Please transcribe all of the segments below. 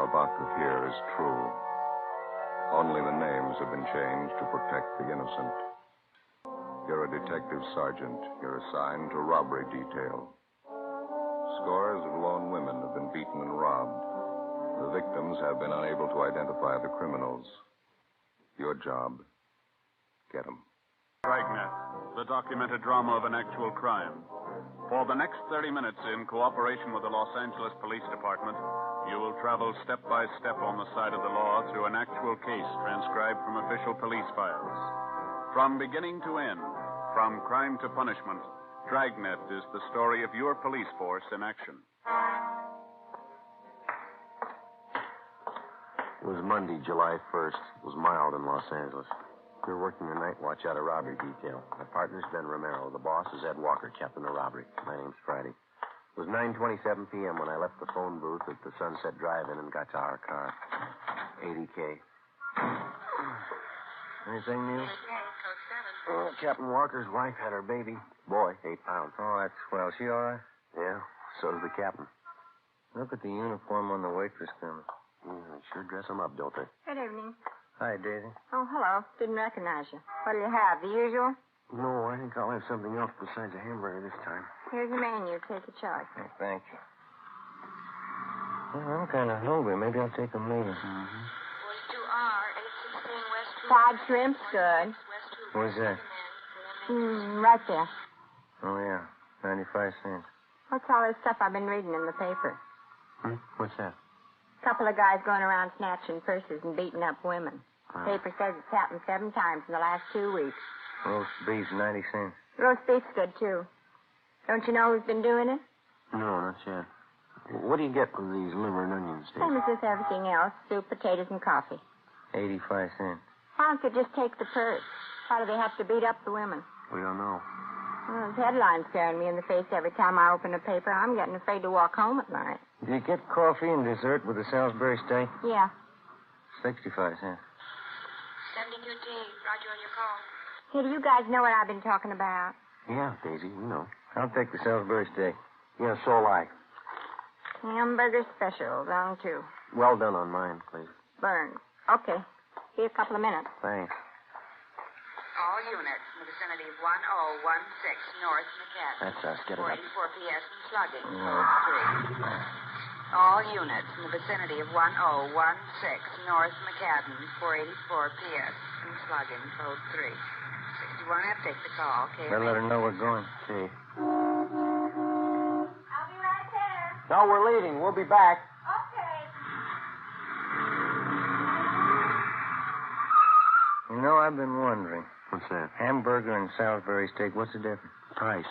you're about to hear is true. Only the names have been changed to protect the innocent. You're a detective sergeant. You're assigned to robbery detail. Scores of lone women have been beaten and robbed. The victims have been unable to identify the criminals. Your job, get them. Dragnet, the documented drama of an actual crime. For the next 30 minutes, in cooperation with the Los Angeles Police Department, you will travel step by step on the side of the law through an actual case transcribed from official police files. From beginning to end, from crime to punishment, Dragnet is the story of your police force in action. It was Monday, July 1st. It was mild in Los Angeles. We were working the night watch out of robbery detail. My partner's Ben Romero. The boss is Ed Walker, captain of robbery. My name's Friday. It was 9:27 p.m. when I left the phone booth at the Sunset Drive-In and got to our car. 80K. Anything, Neil? Oh, Captain Walker's wife had her baby. Boy, 8 pounds. Oh, that's swell. She all right? Yeah, so does the captain. Look at the uniform on the waitress counter. Yeah, they sure dress them up, don't they? Good evening. Hi, Daisy. Oh, hello. Didn't recognize you. What'll you have? The usual? No, I think I'll have something else besides a hamburger this time. Here's the menu. Take your choice. Oh, thank you. Well, I'm kind of hungry. Maybe I'll take them later. Fried shrimp's good. Where's that? Right there. Oh, yeah. 95 cents. What's all this stuff I've been reading in the paper? What's that? Couple of guys going around snatching purses and beating up women. Paper says it's happened 7 times in the last 2 weeks. Roast beef, 90 cents. Roast beef's good, too. Don't you know who's been doing it? No, not yet. What do you get with these liver and onion steaks? Same as with everything else. Soup, potatoes, and coffee. 85 cents. Why don't you just take the purse? Why do they have to beat up the women? We don't know. Well, those headlines staring me in the face every time I open a paper. I'm getting afraid to walk home at night. Do you get coffee and dessert with the Salisbury steak? Yeah. 65 cents. Sending you tea. Roger on your call. Hey, do you guys know what I've been talking about? Yeah, Daisy, we know. I'll take the Salisbury steak. Yeah, so will I. Hamburger special, round 2. Well done on mine, please. Burned. Okay. See you a couple of minutes. Thanks. All units in the vicinity of 1016 North McCaffrey. That's us. Get it up. 484 P.S. and slugging. Code 3. All units in the vicinity of 1016 North McCadden. 484 P.S. and slugging. Code 3. 61F, take the call. Okay. Better let her know we're going. Okay. I'll be right there. No, we're leaving. We'll be back. Okay. You know, I've been wondering. What's that? Hamburger and Salisbury steak, what's the difference? Price.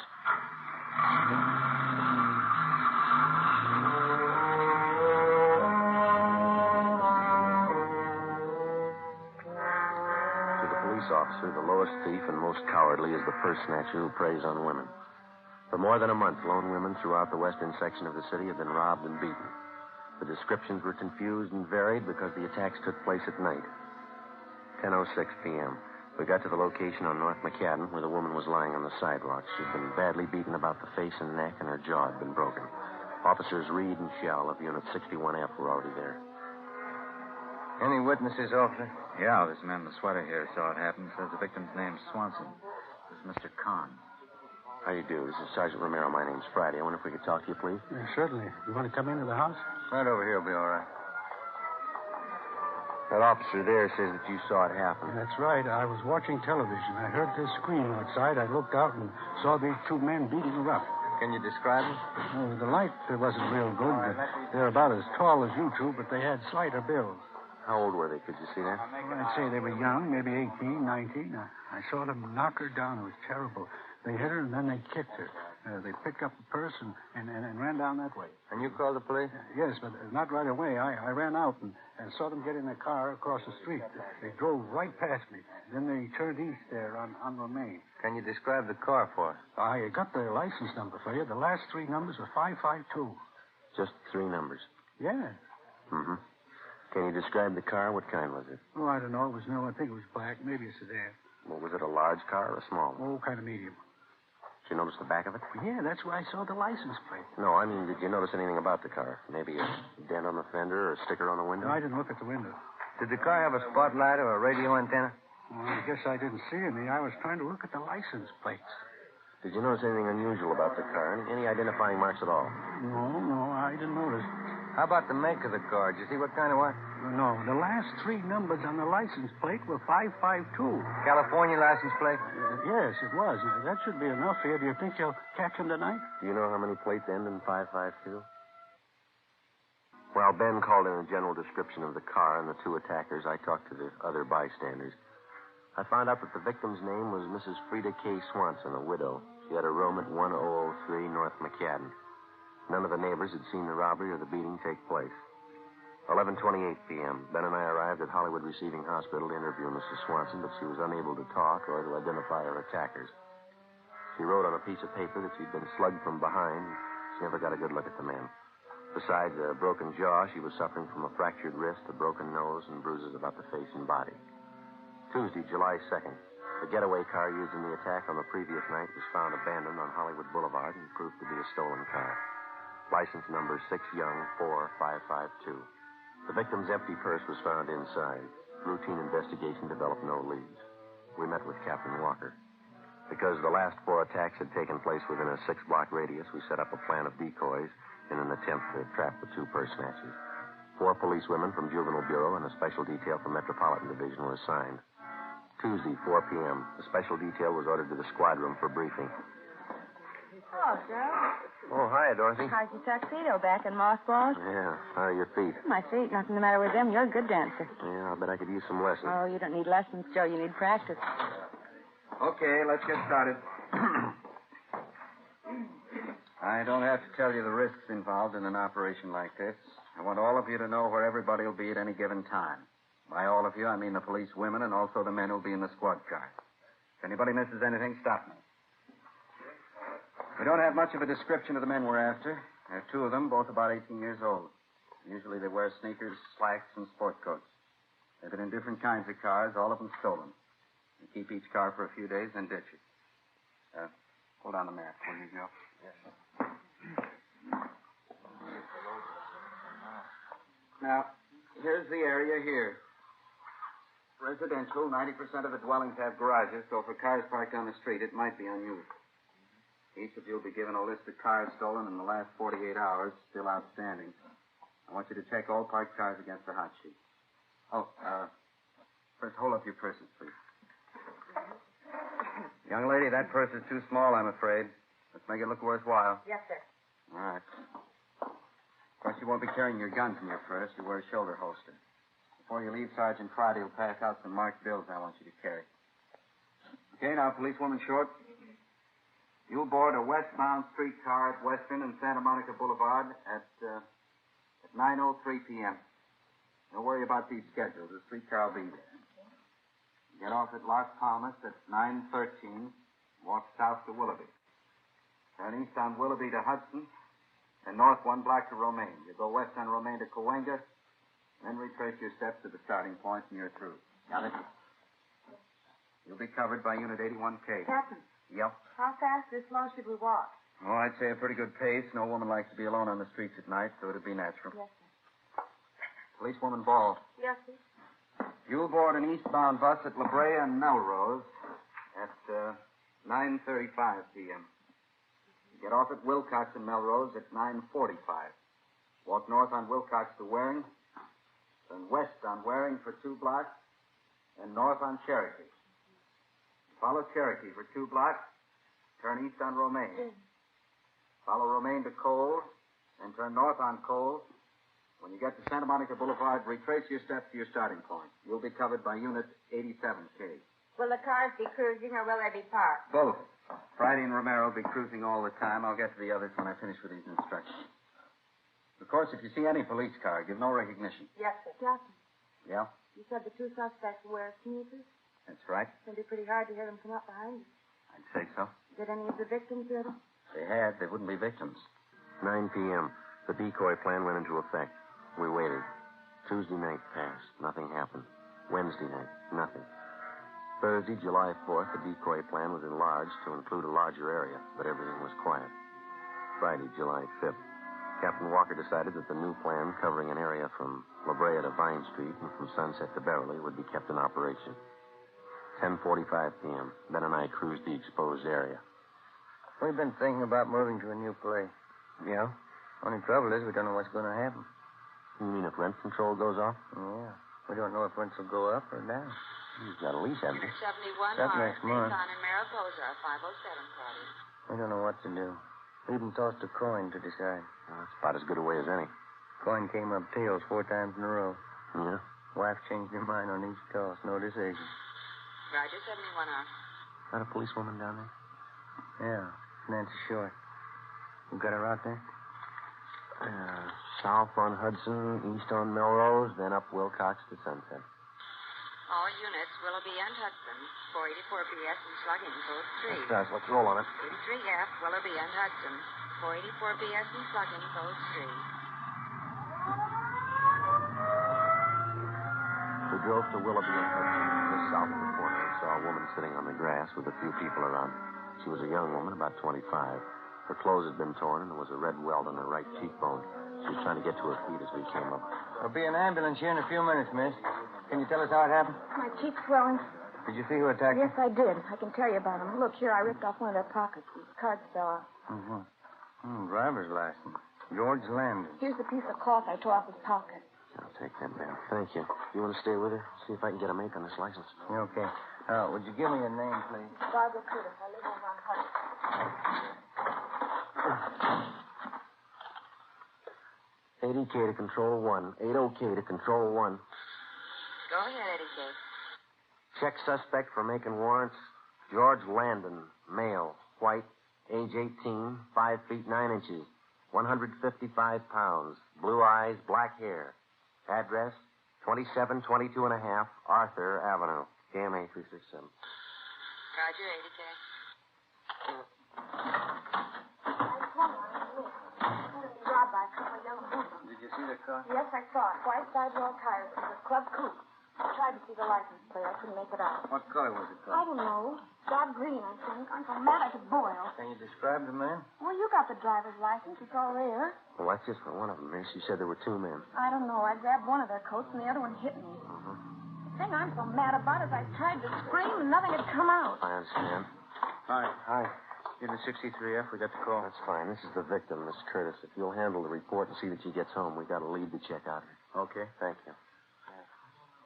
To the police officer, the lowest thief and most cowardly is the purse snatcher who preys on women. For more than a month, lone women throughout the western section of the city have been robbed and beaten. The descriptions were confused and varied because the attacks took place at night. 10:06 p.m. We got to the location on North McCadden where the woman was lying on the sidewalk. She'd been badly beaten about the face and neck, and her jaw had been broken. Officers Reed and Shell of Unit 61F were already there. Any witnesses, officer? Yeah, this man in the sweater here saw it happen. Says the victim's name's Swanson. This is Mr. Kahn. How you do? This is Sergeant Romero. My name's Friday. I wonder if we could talk to you, please. Yeah, certainly. You want to come into the house? Right over here will be all right. That officer there says that you saw it happen. That's right. I was watching television. I heard this scream outside. I looked out and saw these 2 men beating her up. Can you describe them? Oh, the light wasn't real good. They're about as tall as you two, but they had slighter builds. How old were they? Could you see that? Well, I'd say they were young, maybe 18, 19. I saw them knock her down. It was terrible. They hit her and then they kicked her. They picked up the purse and ran down that way. And you called the police? Yes, but not right away. I ran out and saw them get in a car across the street. They drove right past me. Then they turned east there on Romaine. Can you describe the car for us? I got the license number for you. The last 3 numbers are 552. Just 3 numbers. Yeah. Mm-hmm. Can you describe the car? What kind was it? Oh, I don't know. It was I think it was black. Maybe a sedan. Well, was it a large car or a small one? Oh, kind of medium. Did you notice the back of it? Yeah, that's where I saw the license plate. No, I mean, did you notice anything about the car? Maybe a dent print on the fender or a sticker on the window? No, I didn't look at the window. Did the car have a spotlight or a radio antenna? Well, I guess I didn't see any. I was trying to look at the license plates. Did you notice anything unusual about the car? Any identifying marks at all? No, I didn't notice. How about the make of the car? Did you see what kind it was? No, the last three numbers on the license plate were 552. California license plate? Yes, it was. That should be enough here. Do you think you'll catch him tonight? Do you know how many plates end in 552? While Ben called in a general description of the car and the two attackers, I talked to the other bystanders. I found out that the victim's name was Mrs. Frida K. Swanson, a widow. She had a room at 1003 North McCadden. None of the neighbors had seen the robbery or the beating take place. 11:28 p.m. Ben and I arrived at Hollywood Receiving Hospital to interview Mrs. Swanson, but she was unable to talk or to identify her attackers. She wrote on a piece of paper that she'd been slugged from behind. She never got a good look at the man. Besides a broken jaw, she was suffering from a fractured wrist, a broken nose, and bruises about the face and body. Tuesday, July 2nd, the getaway car used in the attack on the previous night was found abandoned on Hollywood Boulevard and proved to be a stolen car. License number 6 Young 4552. The victim's empty purse was found inside. Routine investigation developed no leads. We met with Captain Walker. Because the last 4 attacks had taken place within a 6-block radius, we set up a plan of decoys in an attempt to trap the 2 purse snatchers. 4 policewomen from Juvenile Bureau and a special detail from Metropolitan Division were assigned. Tuesday, 4 p.m., a special detail was ordered to the squad room for briefing. Oh, Joe. Oh, hi, Dorothy. How's your tuxedo back in mothballs? Yeah, how are your feet? My feet, nothing the matter with them. You're a good dancer. Yeah, I bet I could use some lessons. Oh, you don't need lessons, Joe. You need practice. Okay, let's get started. I don't have to tell you the risks involved in an operation like this. I want all of you to know where everybody will be at any given time. By all of you, I mean the police women and also the men who'll be in the squad car. If anybody misses anything, stop me. We don't have much of a description of the men we're after. There are 2 of them, both about 18 years old. Usually they wear sneakers, slacks, and sport coats. They've been in different kinds of cars, all of them stolen. We keep each car for a few days, then ditch it. Hold on the map, will you, Joe? Yes, sir. Now, here's the area here. Residential, 90% of the dwellings have garages, so for cars parked on the street, it might be unused. Each of you will be given a list of cars stolen in the last 48 hours, still outstanding. I want you to check all parked cars against the hot sheet. First, hold up your purses, please. Young lady, that purse is too small, I'm afraid. Let's make it look worthwhile. Yes, sir. All right. Of course, you won't be carrying your guns in your purse. You wear a shoulder holster. Before you leave, Sergeant Friday will pass out some marked bills I want you to carry. Okay, now, policewoman Short. You'll board a westbound streetcar at Western and Santa Monica Boulevard at 9:03 p.m. Don't worry about these schedules. The streetcar will be there. Get off at Las Palmas at 9:13. Walk south to Willoughby. Turn east on Willoughby to Hudson, and north 1 block to Romaine. You go west on Romaine to Cahuenga, then retrace your steps to the starting point, and you're through. Got it? You'll be covered by Unit 81K. Captain. Yep. How fast or slow should we walk? Oh, I'd say a pretty good pace. No woman likes to be alone on the streets at night, so it'd be natural. Yes, sir. Policewoman Ball. Yes, sir. You'll board an eastbound bus at La Brea and Melrose at 9:35 p.m. Get off at Wilcox and Melrose at 9:45. Walk north on Wilcox to Waring, then west on Waring for 2 blocks, and north on Cherokee. Follow Cherokee for 2 blocks, turn east on Romaine. Follow Romaine to Cole, and turn north on Cole. When you get to Santa Monica Boulevard, retrace your steps to your starting point. You'll be covered by Unit 87K. Will the cars be cruising or will they be parked? Both. Friday and Romero will be cruising all the time. I'll get to the others when I finish with these instructions. Of course, if you see any police car, give no recognition. Yes, sir. Captain, Yeah? you said the 2 suspects wear sneakers. That's right. It's going to be pretty hard to hear them come up behind you. I'd say so. Did any of the victims hear them? If they had, they wouldn't be victims. 9 p.m. The decoy plan went into effect. We waited. Tuesday night passed. Nothing happened. Wednesday night, nothing. Thursday, July 4th, the decoy plan was enlarged to include a larger area, but everything was quiet. Friday, July 5th. Captain Walker decided that the new plan covering an area from La Brea to Vine Street and from Sunset to Beverly would be kept in operation. 10:45 p.m. Ben and I cruised the exposed area. We've been thinking about moving to a new place. Yeah? Only trouble is we don't know what's going to happen. You mean if rent control goes off? Yeah. We don't know if rents will go up or down. You've got a lease, haven't you? 71 That North, next month. Nissan in Mariposa, 507, Claudia. We don't know what to do. We even tossed a coin to decide. Well, that's about as good a way as any. Coin came up tails 4 times in a row. Yeah? Wife changed her mind on each toss. No decision. Roger, 71 North. Is that a policewoman down there? Yeah. Nancy Short. You got her out there? South on Hudson, east on Melrose, then up Wilcox to Sunset. All units, Willoughby and Hudson, 484 PS and slugging, code 3. That's let's roll on it. 83F, Willoughby and Hudson, 484 PS and slugging, code 3. We drove to Willoughby and Hudson, just south of the corner, and saw a woman sitting on the grass with a few people around. She was a young woman, about 25. Her clothes had been torn, and there was a red welt on her right cheekbone. She was trying to get to her feet as we came up. There'll be an ambulance here in a few minutes, miss. Can you tell us how it happened? My cheek's swelling. Did you see who attacked Yes, I did. I can tell you about them. Look, here, I ripped off one of their pockets. These cards fell off. Mm-hmm. Driver's license. George Landon. Here's the piece of cloth I tore off his pocket. I'll take that, ma'am. Thank you. You want to stay with her? See if I can get a make on this license. Okay. Would you give me your name, please? Barbara Curtis. I live over on Hudson. 80K to control 1. 80K to control 1. Go ahead, Eddie K. Check suspect for making warrants. George Landon, male, white, age 18, 5 feet 9 inches, 155 pounds, blue eyes, black hair. Address, 2722 and a half Arthur Avenue, KMA 367. Roger, Eddie K. Did you see the car? Yes, I saw it. White sidewall tires. It was a club coupe. I tried to see the license plate. I couldn't make it out. What color was it, I don't know. Dark green, I think. I'm so mad I could boil. Can you describe the man? Well, you got the driver's license. It's all there. Well, that's just for one of them, miss. You said there were 2 men. I don't know. I grabbed one of their coats and the other one hit me. The thing I'm so mad about is I tried to scream and nothing had come out. I understand. Hi. Hi. Give the 63F. We got the call. That's fine. This is the victim, Miss Curtis. If you'll handle the report and see that she gets home, we got a lead to check out here. Okay. Thank you.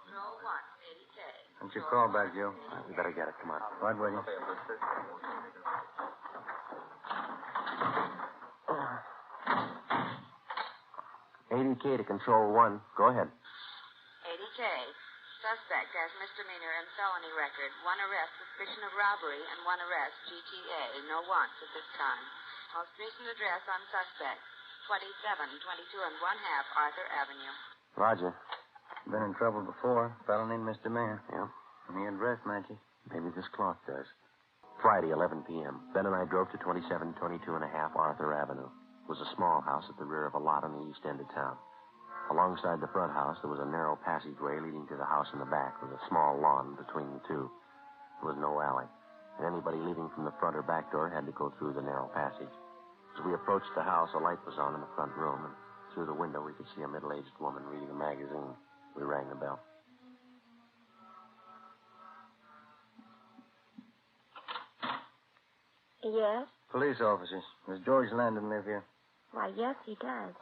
Roll 1, Eddie K. What's your call back, Joe? All right, we better get it. Come on. Right with you. 80K to control 1. Go ahead. Eddie K. Suspect has misdemeanor and felony record. 1 arrest, suspicion of robbery, and 1 arrest, GTA. No warrants at this time. Most recent address on suspect, 2722 and 1/2 Arthur Avenue. Roger. Been in trouble before. Felony and misdemeanor. Yeah. And the address matches. Maybe this clock does. Friday, 11 p.m. Ben and I drove to 2722 and a half Arthur Avenue. It was a small house at the rear of a lot on the east end of town. Alongside the front house, there was a narrow passageway leading to the house in the back with a small lawn between the two. There was no alley, and anybody leaving from the front or back door had to go through the narrow passage. As we approached the house, a light was on in the front room, and through the window we could see a middle-aged woman reading a magazine. We rang the bell. Yes? Police officers. Does George Landon live here? Why, yes, he does.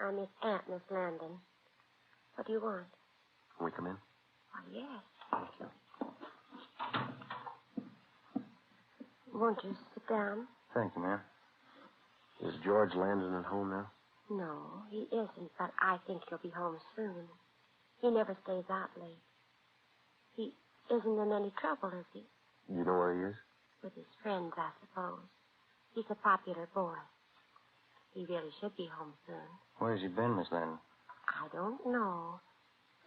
I'm his aunt, Miss Landon. What do you want? Can we come in? Why, yes. Won't you sit down? Thank you, ma'am. Is George Landon at home now? No, he isn't, but I think he'll be home soon. He never stays out late. He isn't in any trouble, is he? You know where he is? With his friends, I suppose. He's a popular boy. He really should be home soon. Where's he been, Miss Landon? I don't know.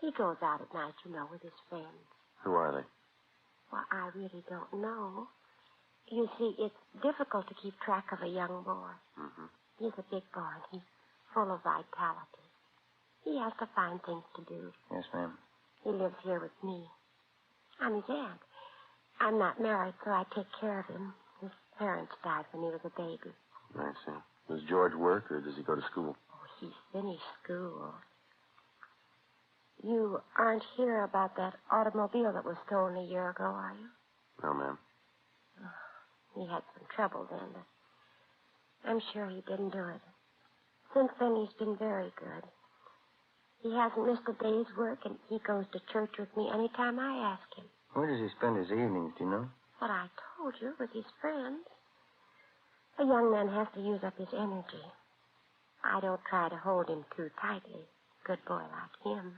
He goes out at night, you know, with his friends. Who are they? Well, I really don't know. You see, it's difficult to keep track of a young boy. Mm-hmm. He's a big boy, and he's full of vitality. He has to find things to do. Yes, ma'am. He lives here with me. I'm his aunt. I'm not married, so I take care of him. His parents died when he was a baby. I see. Does George work, or does he go to school? Oh, he's finished school. You aren't here about that automobile that was stolen a year ago, are you? No, ma'am. He had some trouble then, but I'm sure he didn't do it. Since then, he's been very good. He hasn't missed a day's work, and he goes to church with me any time I ask him. Where does he spend his evenings, do you know? Well, I told you, with his friends. A young man has to use up his energy. I don't try to hold him too tightly. Good boy like him.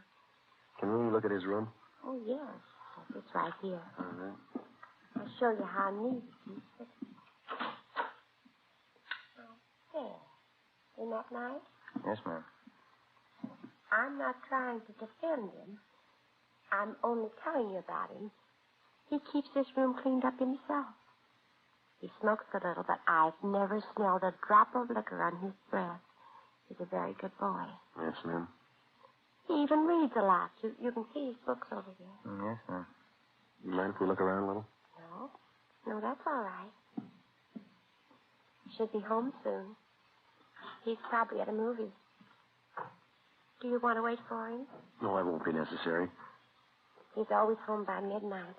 Can we look at his room? Oh, yes. It's right here. All right. I'll show you how neat he keeps it. Oh, there. Isn't that nice? Yes, ma'am. I'm not trying to defend him. I'm only telling you about him. He keeps this room cleaned up himself. He smokes a little, but I've never smelled a drop of liquor on his breath. He's a very good boy. Yes, ma'am. He even reads a lot. You can see his books over there. Yes, ma'am. You mind if we look around a little? No, that's all right. Should be home soon. He's probably at a movie. Do you want to wait for him? No, that won't be necessary. He's always home by midnight.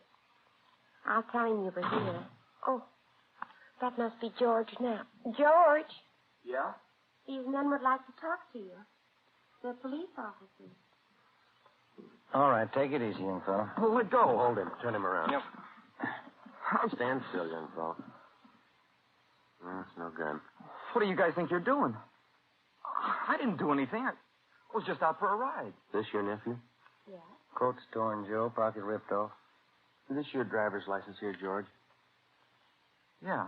I'll tell him you were here. Oh, that must be George now. George! Yeah? These men would like to talk to you. They're police officers. All right, take it easy, young fellow. Oh, let go. Hold him. Turn him around. Yep. Stand still, young fellow. No, it's no gun. What do you guys think you're doing? I didn't do anything. I was just out for a ride. This your nephew? Yeah. Coat's torn, Joe. Pocket ripped off. Is this your driver's license here, George? Yeah.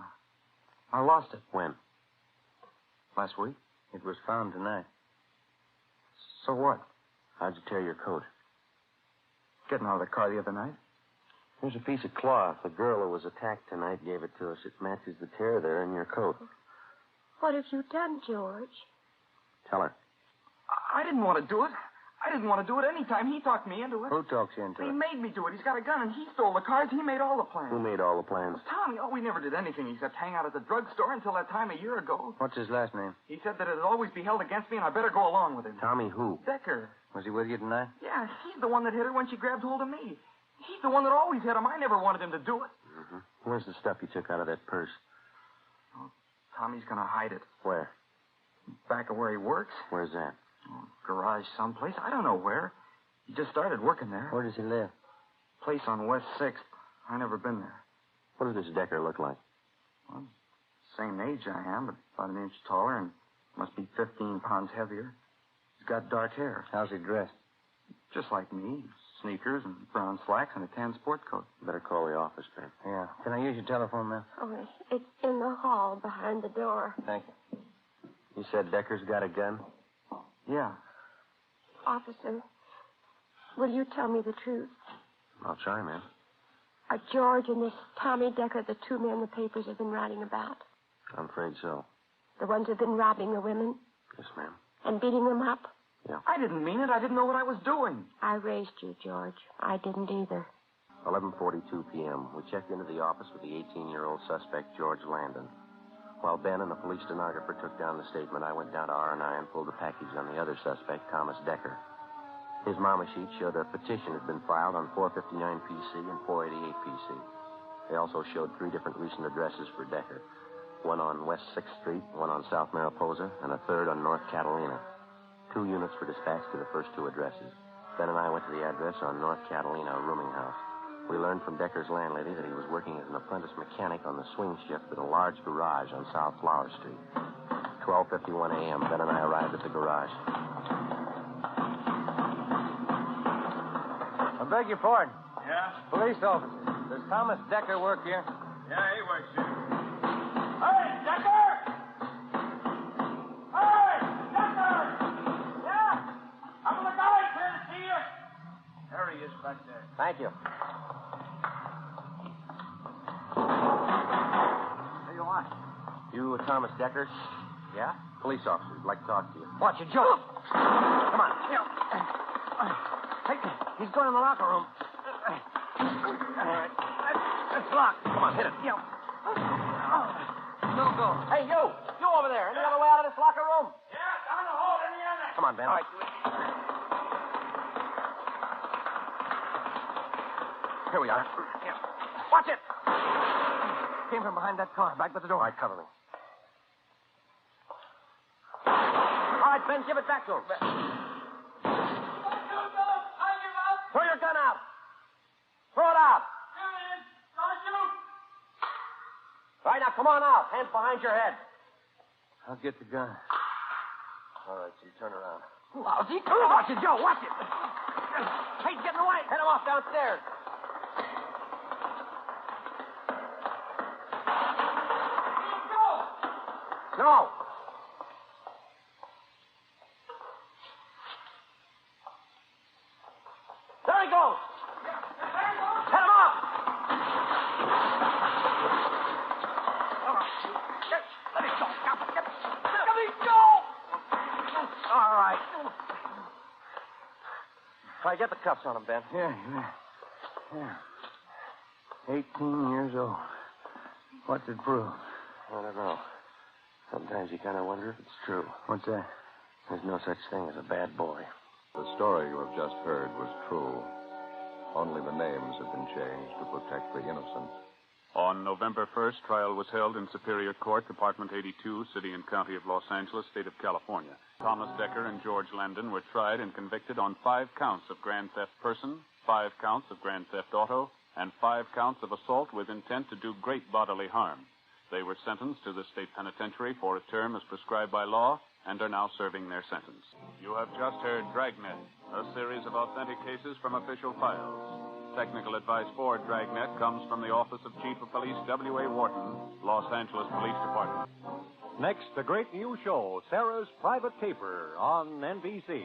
I lost it When? last week. It was found tonight. So what? How'd you tear your coat? Getting out of the car the other night. Here's a piece of cloth. The girl who was attacked tonight gave it to us. It matches the tear there in your coat. What have you done, George? Tell her. I didn't want to do it. I didn't want to do it any time. He talked me into it. Who talks you into He it? made me do it. He's got a gun, and he stole the cars. He made all the plans. Who made all the plans? Tommy. Oh, we never did anything except hang out at the drugstore until that time a year ago. What's his last name? He said that it'd always be held against me, and I better go along with him. Tommy who? Decker. Was he with you tonight? Yeah, he's the one that hit her when she grabbed hold of me. He's the one that always hit him. I never wanted him to do it. Mm-hmm. Where's the stuff you took out of that purse? Oh, Tommy's going to hide it. Where? Back of where he works. Where's that? Oh, garage someplace. I don't know where. He just started working there. Where does he live? Place on West 6th. I never been there. What does this Decker look like? Well, same age I am, but about an inch taller and must be 15 pounds heavier. He's got dark hair. How's he dressed? Just like me. Sneakers and brown slacks and a tan sport coat. Better call the office, Ben. Yeah. Can I use your telephone, ma'am? Oh, it's in the hall behind the door. Thank you. You said Decker's got a gun? Yeah. Officer, will you tell me the truth? I'll try, ma'am. Are George and this Tommy Decker the two men the papers have been writing about? I'm afraid so. The ones who've been robbing the women Yes, ma'am. and beating them up? Yeah. I didn't mean it. I didn't know what I was doing. I raised you, George. I didn't either. 11:42 p.m. We checked into the office with the 18-year-old suspect, George Landon. While Ben and the police stenographer took down the statement, I went down to R&I and pulled a package on the other suspect, Thomas Decker. His mama sheet showed a petition had been filed on 459 PC and 488 PC. They also showed 3 different recent addresses for Decker. One on West 6th Street, one on South Mariposa, and a third on North Catalina. 2 units were dispatched to the first 2 addresses. Ben and I went to the address on North Catalina, a rooming house. We learned from Decker's landlady that he was working as an apprentice mechanic on the swing shift at a large garage on South Flower Street. 12:51 a.m., Ben and I arrived at the garage. I beg your pardon. Yeah? Police officer. Does Thomas Decker work here? Yeah, he works here. Hey, Decker! Hey, Decker! Yeah? I'm the guy here to see you. There he is back there. Thank you. What do you want? You Thomas Decker? Yeah? Police officer. I'd like to talk to you. Watch your jump. Come on. Hey, he's going in the locker room. All right. It's locked. Come on, hit it. Yeah. No go. Hey, you! You over there. Any other way out of locker room? Yeah, down the hall in the annex. Come on, Ben. All right. Here we are. Yeah. Watch it! Came from behind that car, back by the door. All right, cover me. All right, Ben, give it back to him. Throw your gun out. Throw it out. All right, now come on out. Hands behind your head. I'll get the gun. All right, so you turn around. Lousy. Watch it, Joe. Watch it. Hey, get in the way. Head him off downstairs. No. There he goes. Head him off. Let me go. Let me go. All right. All right, get the cuffs on him, Ben. Yeah. 18 years old. What's it prove? I don't know. Sometimes you kind of wonder if it's true. What's that? There's no such thing as a bad boy. The story you have just heard was true. Only the names have been changed to protect the innocent. On November 1st, trial was held in Superior Court, Department 82, City and County of Los Angeles, State of California. Thomas Decker and George Landon were tried and convicted on 5 counts of grand theft person, 5 counts of grand theft auto, and 5 counts of assault with intent to do great bodily harm. They were sentenced to the state penitentiary for a term as prescribed by law and are now serving their sentence. You have just heard Dragnet, a series of authentic cases from official files. Technical advice for Dragnet comes from the Office of Chief of Police W.A. Wharton, Los Angeles Police Department. Next, the great new show, Sarah's Private Caper, on NBC.